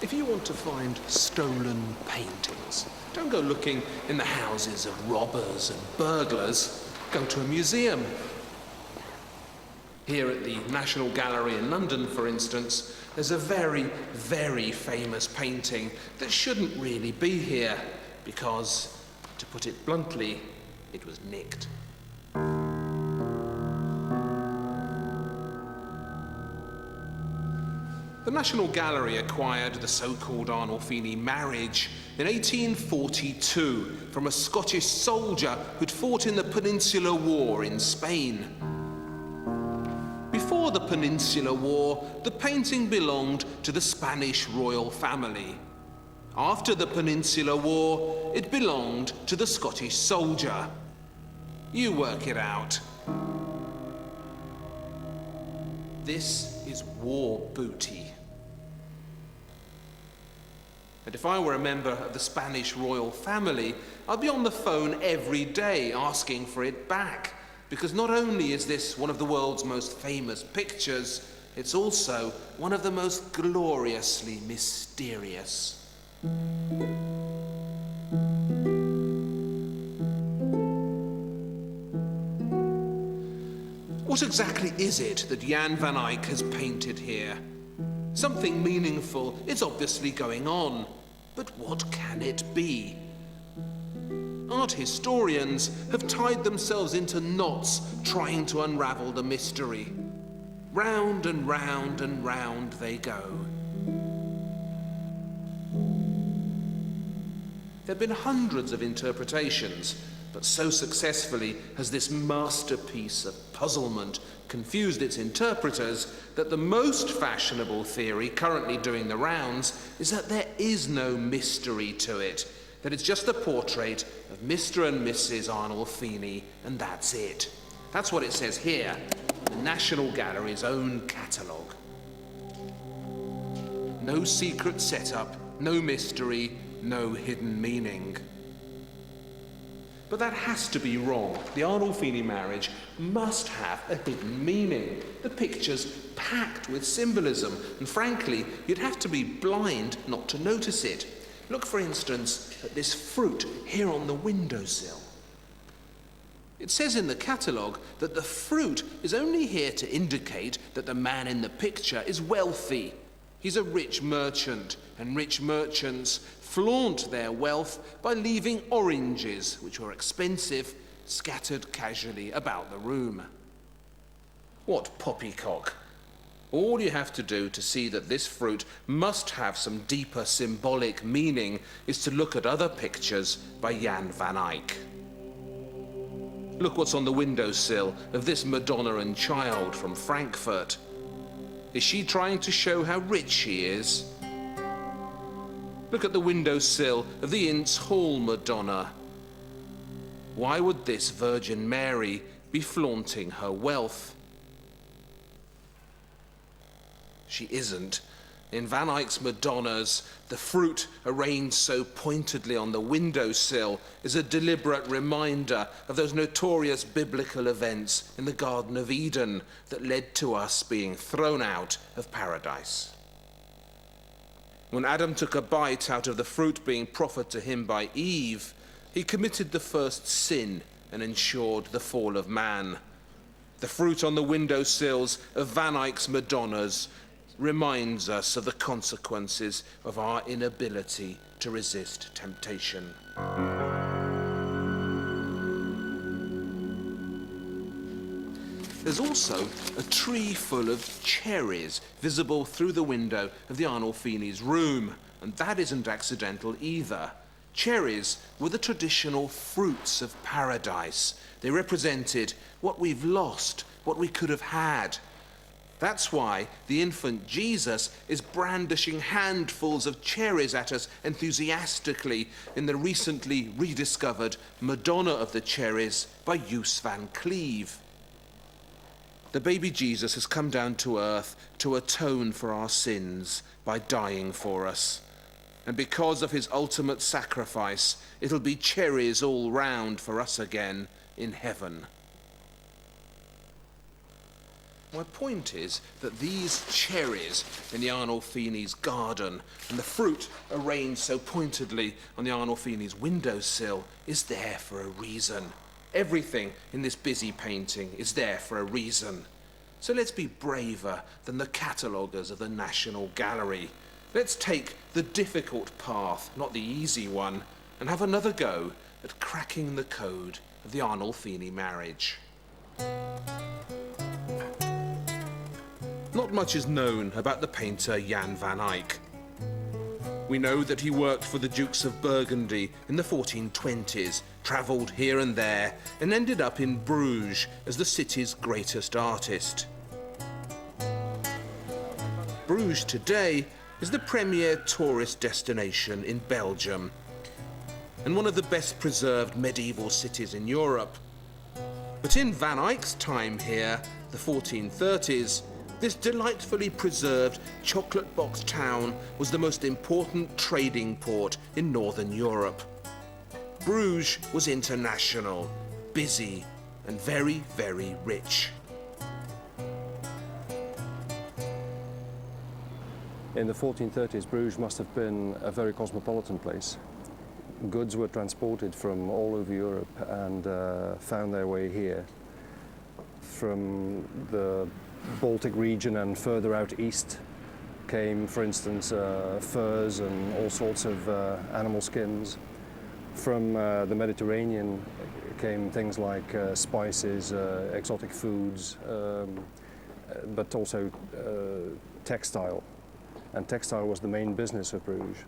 If you want to find stolen paintings, don't go looking in the houses of robbers and burglars. Go to a museum. Here at the National Gallery in London, for instance, there's a very, very famous painting that shouldn't really be here because, to put it bluntly, it was nicked. The National Gallery acquired the so-called Arnolfini marriage in 1842 from a Scottish soldier who'd fought in the Peninsular War in Spain. Before the Peninsular War, the painting belonged to the Spanish royal family. After the Peninsular War, it belonged to the Scottish soldier. You work it out. This is war booty. And if I were a member of the Spanish royal family, I'd be on the phone every day asking for it back. Because not only is this one of the world's most famous pictures, it's also one of the most gloriously mysterious. What exactly is it that Jan Van Aјk has painted here? Something meaningful is obviously going on, but what can it be? Art historians have tied themselves into knots trying to unravel the mystery. Round and round and round they go. There have been hundreds of interpretations, but so successfully has this masterpiece of puzzlement confused its interpreters that the most fashionable theory currently doing the rounds is that there is no mystery to it, that it's just a portrait of Mr. and Mrs. Arnolfini, and that's it. That's what it says here, the National Gallery's own catalogue. No secret setup, no mystery, no hidden meaning. But that has to be wrong. The Arnolfini marriage must have a hidden meaning. The picture's packed with symbolism, and frankly, you'd have to be blind not to notice it. Look, for instance, at this fruit here on the windowsill. It says in the catalogue that the fruit is only here to indicate that the man in the picture is wealthy. He's a rich merchant, and rich merchants flaunt their wealth by leaving oranges, which are expensive, scattered casually about the room. What poppycock! All you have to do to see that this fruit must have some deeper symbolic meaning is to look at other pictures by Jan Van Aјk. Look what's on the windowsill of this Madonna and Child from Frankfurt. Is she trying to show how rich she is? Look at the windowsill of the Ince Hall Madonna. Why would this Virgin Mary be flaunting her wealth? She isn't. In Van Aјk's Madonnas, the fruit arranged so pointedly on the windowsill is a deliberate reminder of those notorious biblical events in the Garden of Eden that led to us being thrown out of paradise. When Adam took a bite out of the fruit being proffered to him by Eve, he committed the first sin and ensured the fall of man. The fruit on the windowsills of Van Aјk's Madonnas reminds us of the consequences of our inability to resist temptation. There's also a tree full of cherries visible through the window of the Arnolfini's room, and that isn't accidental either. Cherries were the traditional fruits of paradise. They represented what we've lost, what we could have had. That's why the infant Jesus is brandishing handfuls of cherries at us enthusiastically in the recently rediscovered Madonna of the Cherries by Joos van Cleve. The baby Jesus has come down to earth to atone for our sins by dying for us. And because of his ultimate sacrifice, it'll be cherries all round for us again in heaven. My point is that these cherries in the Arnolfini's garden and the fruit arranged so pointedly on the Arnolfini's windowsill is there for a reason. Everything in this busy painting is there for a reason. So let's be braver than the cataloguers of the National Gallery. Let's take the difficult path, not the easy one, and have another go at cracking the code of the Arnolfini marriage. Not much is known about the painter Jan Van Aјk. We know that he worked for the Dukes of Burgundy in the 1420s, travelled here and there, and ended up in Bruges as the city's greatest artist. Bruges today is the premier tourist destination in Belgium and one of the best preserved medieval cities in Europe. But in Van Aјk's time here, the 1430s, this delightfully preserved chocolate box town was the most important trading port in Northern Europe. Bruges was international, busy, and very, very rich. In the 1430s, Bruges must have been a very cosmopolitan place. Goods were transported from all over Europe and found their way here. From the Baltic region and further out east came, for instance, furs and all sorts of animal skins. From the Mediterranean came things like spices, exotic foods, but also textile. And textile was the main business of Bruges.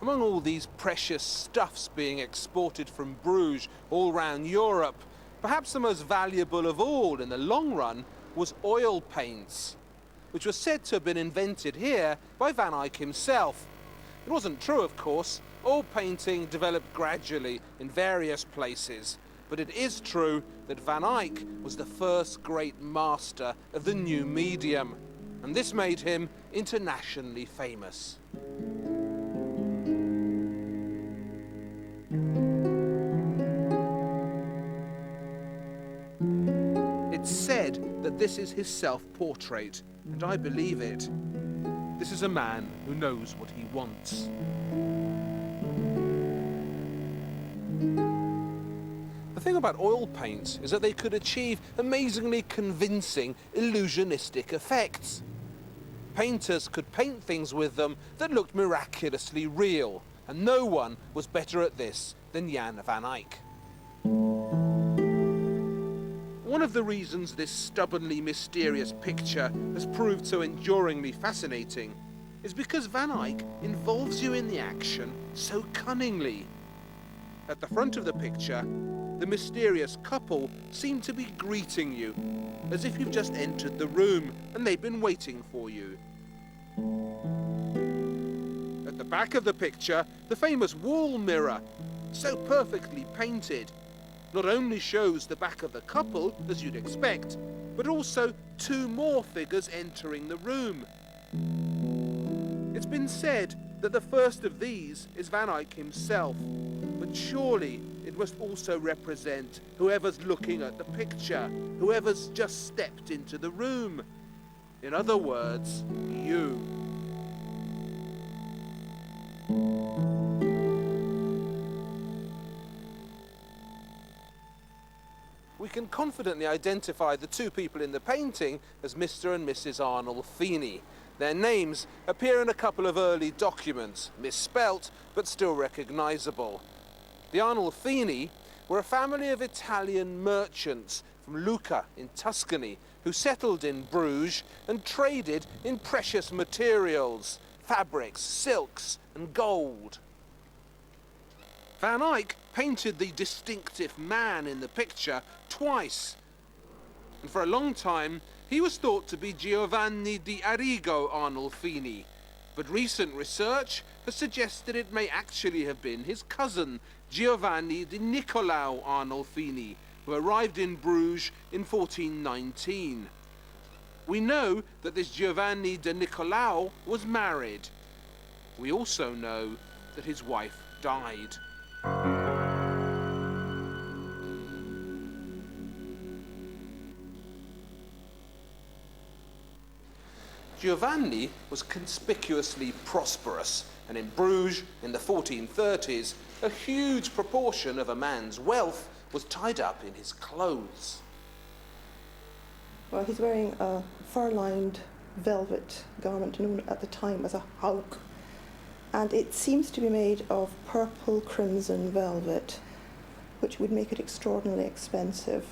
Among all these precious stuffs being exported from Bruges all round Europe, perhaps the most valuable of all in the long run was oil paints, which was said to have been invented here by Van Aјk himself. It wasn't true, of course. Oil painting developed gradually in various places, but it is true that Van Aјk was the first great master of the new medium, and this made him internationally famous. It's said that this is his self-portrait, and I believe it. This is a man who knows what he wants. The thing about oil paints is that they could achieve amazingly convincing illusionistic effects. Painters could paint things with them that looked miraculously real, and no one was better at this than Jan Van Aјk. One of the reasons this stubbornly mysterious picture has proved so enduringly fascinating is because Van Aјk involves you in the action so cunningly. At the front of the picture, the mysterious couple seem to be greeting you, as if you've just entered the room and they've been waiting for you. At the back of the picture, the famous wall mirror, so perfectly painted, not only shows the back of the couple, as you'd expect, but also two more figures entering the room. It's been said that the first of these is Van Aјk himself, but surely it must also represent whoever's looking at the picture, whoever's just stepped into the room. In other words, you. We can confidently identify the two people in the painting as Mr. and Mrs. Arnolfini. Their names appear in a couple of early documents, misspelt but still recognisable. The Arnolfini were a family of Italian merchants from Lucca in Tuscany who settled in Bruges and traded in precious materials, fabrics, silks and gold. Van Aјk painted the distinctive man in the picture twice, and for a long time he was thought to be Giovanni di Arrigo Arnolfini, but recent research has suggested it may actually have been his cousin Giovanni di Niccolao Arnolfini, who arrived in Bruges in 1419. We know that this Giovanni di Niccolao was married. We also know that his wife died. Giovanni was conspicuously prosperous, and in Bruges in the 1430s, a huge proportion of a man's wealth was tied up in his clothes. Well, he's wearing a fur-lined velvet garment known at the time as a hauk, and it seems to be made of purple crimson velvet, which would make it extraordinarily expensive.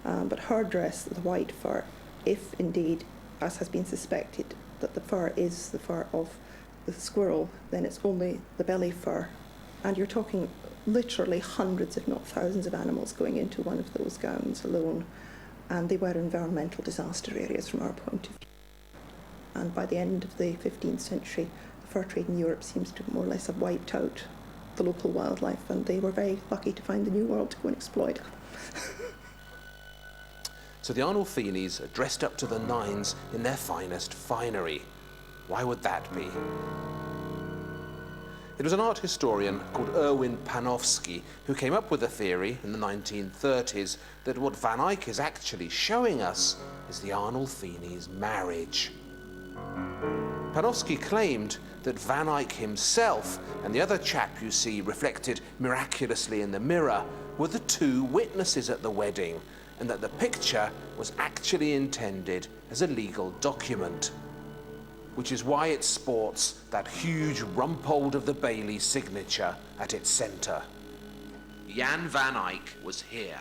But her dress, the white fur, if indeed, as has been suspected, that the fur is the fur of the squirrel, then it's only the belly fur. And you're talking literally hundreds, if not thousands, of animals going into one of those gowns alone. And they were environmental disaster areas from our point of view. And by the end of the 15th century, the fur trade in Europe seems to more or less have wiped out the local wildlife, and they were very lucky to find the New World to go and exploit. So the Arnolfinis are dressed up to the nines in their finest finery. Why would that be? It was an art historian called Erwin Panofsky who came up with a theory in the 1930s that what Van Aјk is actually showing us is the Arnolfinis' marriage. Panofsky claimed that Van Aјk himself and the other chap you see reflected miraculously in the mirror were the two witnesses at the wedding, and that the picture was actually intended as a legal document, which is why it sports that huge Rumpold of the Bailey signature at its centre. Jan Van Aјk was here.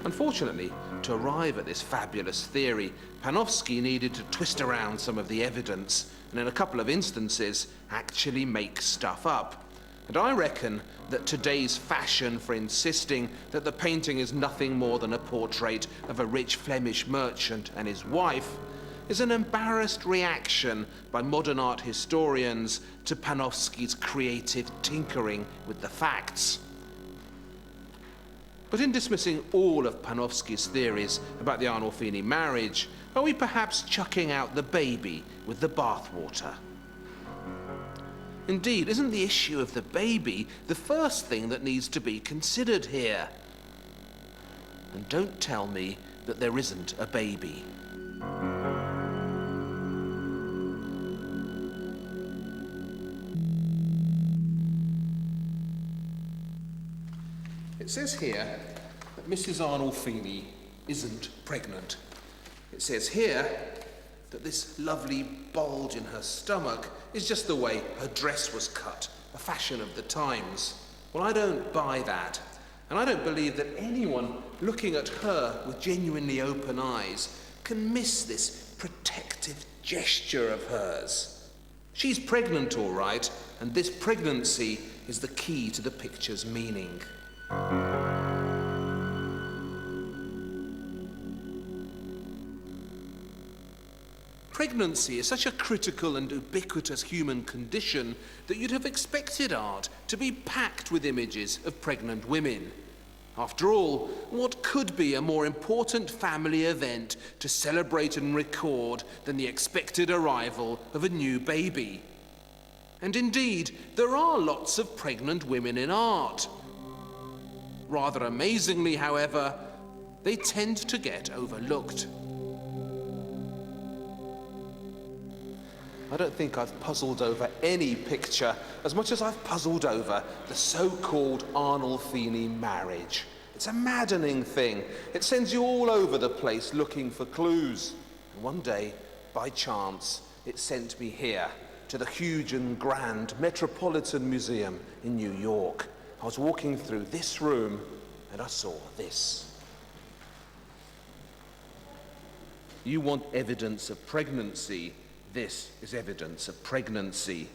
Unfortunately, to arrive at this fabulous theory, Panofsky needed to twist around some of the evidence, and in a couple of instances, actually make stuff up. And I reckon that today's fashion for insisting that the painting is nothing more than a portrait of a rich Flemish merchant and his wife is an embarrassed reaction by modern art historians to Panofsky's creative tinkering with the facts. But in dismissing all of Panofsky's theories about the Arnolfini marriage, are we perhaps chucking out the baby with the bathwater? Indeed, isn't the issue of the baby the first thing that needs to be considered here? And don't tell me that there isn't a baby. It says here that Mrs. Arnolfini isn't pregnant. It says here that this lovely bulge in her stomach is just the way her dress was cut, a fashion of the times. Well, I don't buy that. And I don't believe that anyone looking at her with genuinely open eyes can miss this protective gesture of hers. She's pregnant, all right, and this pregnancy is the key to the picture's meaning. Pregnancy is such a critical and ubiquitous human condition that you'd have expected art to be packed with images of pregnant women. After all, what could be a more important family event to celebrate and record than the expected arrival of a new baby? And indeed, there are lots of pregnant women in art. Rather amazingly, however, they tend to get overlooked. I don't think I've puzzled over any picture as much as I've puzzled over the so-called Arnolfini marriage. It's a maddening thing. It sends you all over the place looking for clues. And one day, by chance, it sent me here to the huge and grand Metropolitan Museum in New York. I was walking through this room and I saw this. You want evidence of pregnancy? This is evidence of pregnancy.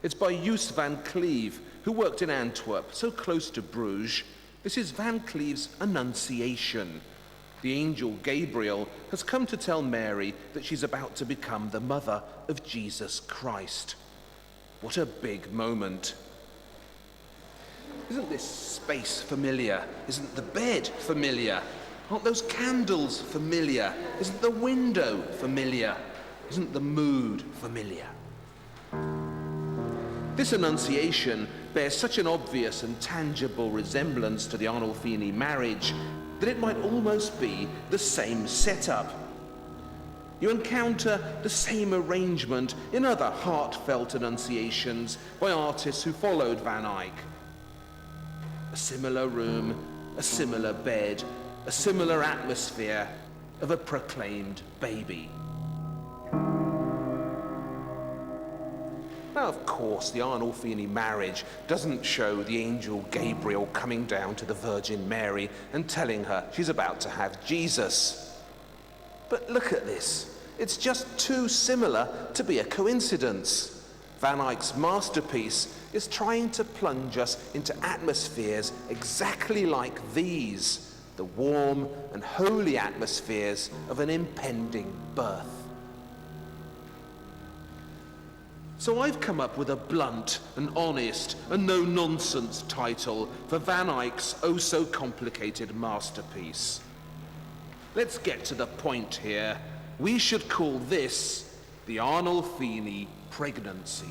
It's by Joos van Cleve, who worked in Antwerp, so close to Bruges. This is Van Cleve's Annunciation. The angel Gabriel has come to tell Mary that she's about to become the mother of Jesus Christ. What a big moment. Isn't this space familiar? Isn't the bed familiar? Aren't those candles familiar? Isn't the window familiar? Isn't the mood familiar? This Annunciation bears such an obvious and tangible resemblance to the Arnolfini marriage that it might almost be the same setup. you encounter the same arrangement in other heartfelt enunciations by artists who followed Van Aјk. A similar room, a similar bed, a similar atmosphere of a proclaimed baby. Now, of course, the Arnolfini marriage doesn't show the angel Gabriel coming down to the Virgin Mary and telling her she's about to have Jesus. But look at this. It's just too similar to be a coincidence. Van Aјk's masterpiece is trying to plunge us into atmospheres exactly like these, the warm and holy atmospheres of an impending birth. So I've come up with a blunt and honest and no-nonsense title for Van Aјk's oh-so-complicated masterpiece. Let's get to the point here. We should call this the Arnolfini pregnancy.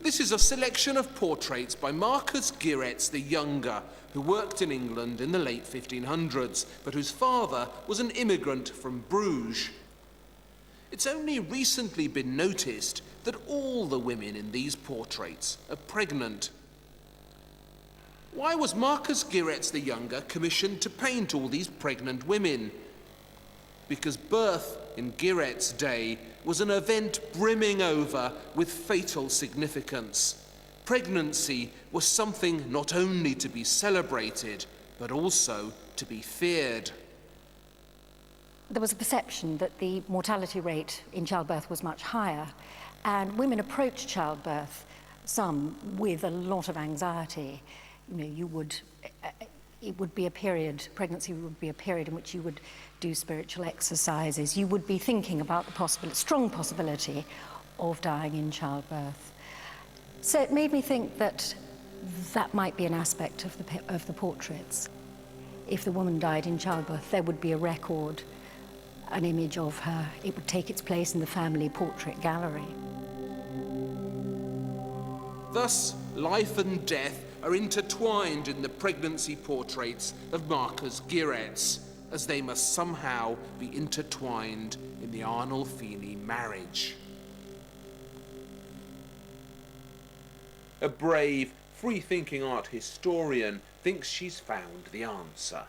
This is a selection of portraits by Marcus Giretz the Younger, who worked in England in the late 1500s, but whose father was an immigrant from Bruges. It's only recently been noticed that all the women in these portraits are pregnant. Why was Marcus Giretz the Younger commissioned to paint all these pregnant women? Because birth in Giretz's day was an event brimming over with fatal significance. Pregnancy was something not only to be celebrated, but also to be feared. There was a perception that the mortality rate in childbirth was much higher, and women approached childbirth, some with a lot of anxiety. It would be a period, pregnancy would be a period in which you would do spiritual exercises. You would be thinking about the strong possibility of dying in childbirth. So it made me think that that might be an aspect of the portraits. If the woman died in childbirth, there would be a record, an image of her. It would take its place in the family portrait gallery. Thus, life and death are intertwined in the pregnancy portraits of Marcus Giretz, as they must somehow be intertwined in the Arnolfini marriage. A brave, free-thinking art historian thinks she's found the answer.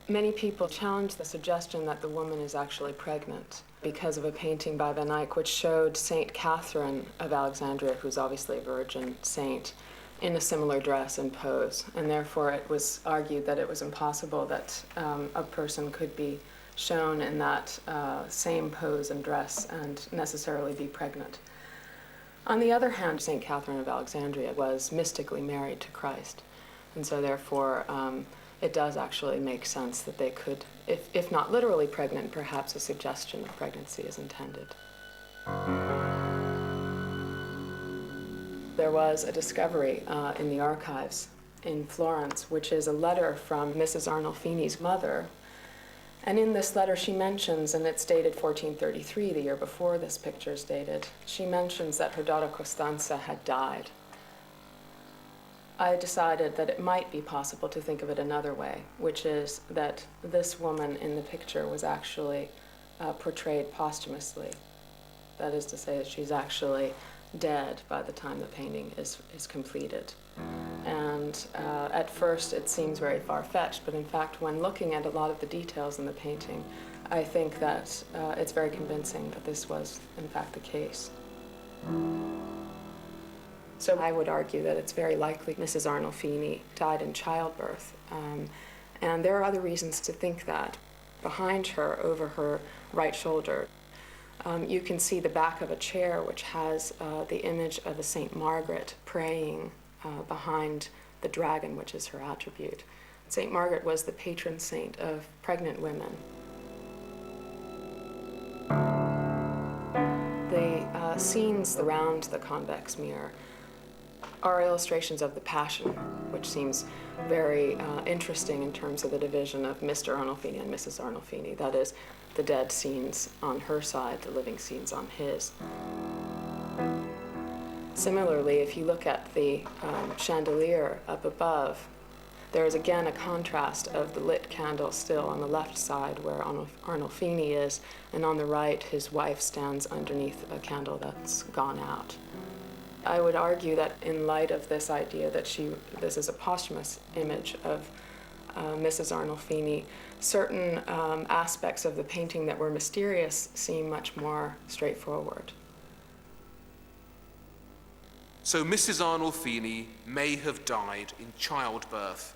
Many people challenge the suggestion that the woman is actually pregnant because of a painting by Van Aјk which showed Saint Catherine of Alexandria, who's obviously a virgin saint, in a similar dress and pose. And therefore it was argued that it was impossible that a person could be shown in that same pose and dress and necessarily be pregnant. On the other hand, Saint Catherine of Alexandria was mystically married to Christ. And so therefore, it does actually make sense that they could, if not literally pregnant, perhaps a suggestion of pregnancy is intended. There was a discovery in the archives in Florence, which is a letter from Mrs. Arnolfini's mother. And in this letter she mentions, and it's dated 1433, the year before this picture is dated, she mentions that her daughter Costanza had died. I decided that it might be possible to think of it another way, which is that this woman in the picture was actually portrayed posthumously. That is to say that she's actually dead by the time the painting is completed. And at first it seems very far-fetched, but in fact when looking at a lot of the details in the painting, I think that it's very convincing that this was in fact the case. So I would argue that it's very likely Mrs. Arnolfini died in childbirth. And there are other reasons to think that. Behind her, over her right shoulder, you can see the back of a chair which has the image of a Saint Margaret praying behind the dragon, which is her attribute. Saint Margaret was the patron saint of pregnant women. The scenes around the convex mirror are illustrations of the Passion, which seems very interesting in terms of the division of Mr. Arnolfini and Mrs. Arnolfini. That is, the dead scenes on her side, the living scenes on his. Similarly, if you look at the chandelier up above, there is again a contrast of the lit candle still on the left side where Arnolfini is, and on the right his wife stands underneath a candle that's gone out. I would argue that in light of this idea that this is a posthumous image of Mrs. Arnolfini, certain aspects of the painting that were mysterious seem much more straightforward. So Mrs. Arnolfini may have died in childbirth,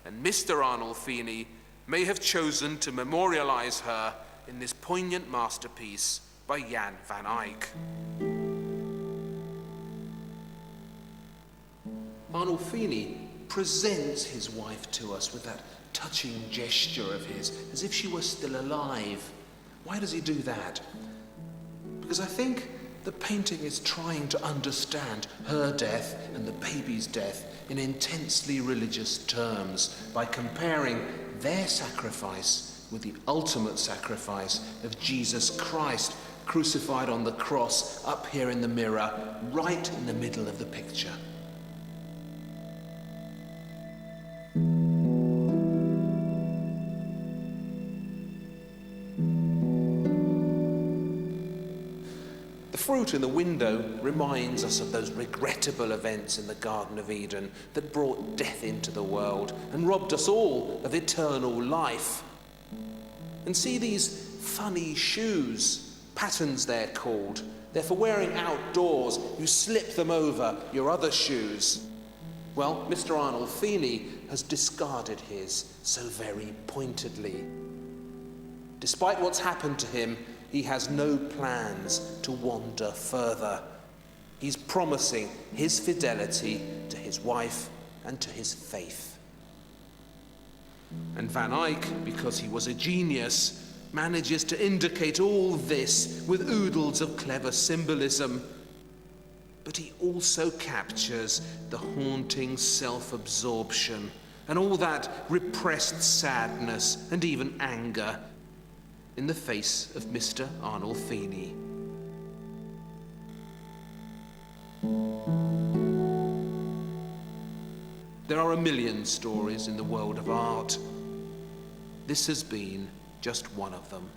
and Mr. Arnolfini may have chosen to memorialize her in this poignant masterpiece by Jan Van Aјk. Arnolfini presents his wife to us with that touching gesture of his, as if she were still alive. Why does he do that? Because I think the painting is trying to understand her death and the baby's death in intensely religious terms by comparing their sacrifice with the ultimate sacrifice of Jesus Christ, crucified on the cross up here in the mirror, right in the middle of the picture. The fruit in the window reminds us of those regrettable events in the Garden of Eden that brought death into the world and robbed us all of eternal life. And see these funny shoes, pattens they're called. They're for wearing outdoors. You slip them over your other shoes. Well, Mr. Arnolfini has discarded his so very pointedly. Despite what's happened to him, he has no plans to wander further. He's promising his fidelity to his wife and to his faith. And Van Aјk, because he was a genius, manages to indicate all this with oodles of clever symbolism. But he also captures the haunting self-absorption and all that repressed sadness and even anger in the face of Mr. Arnolfini. There are a million stories in the world of art. This has been just one of them.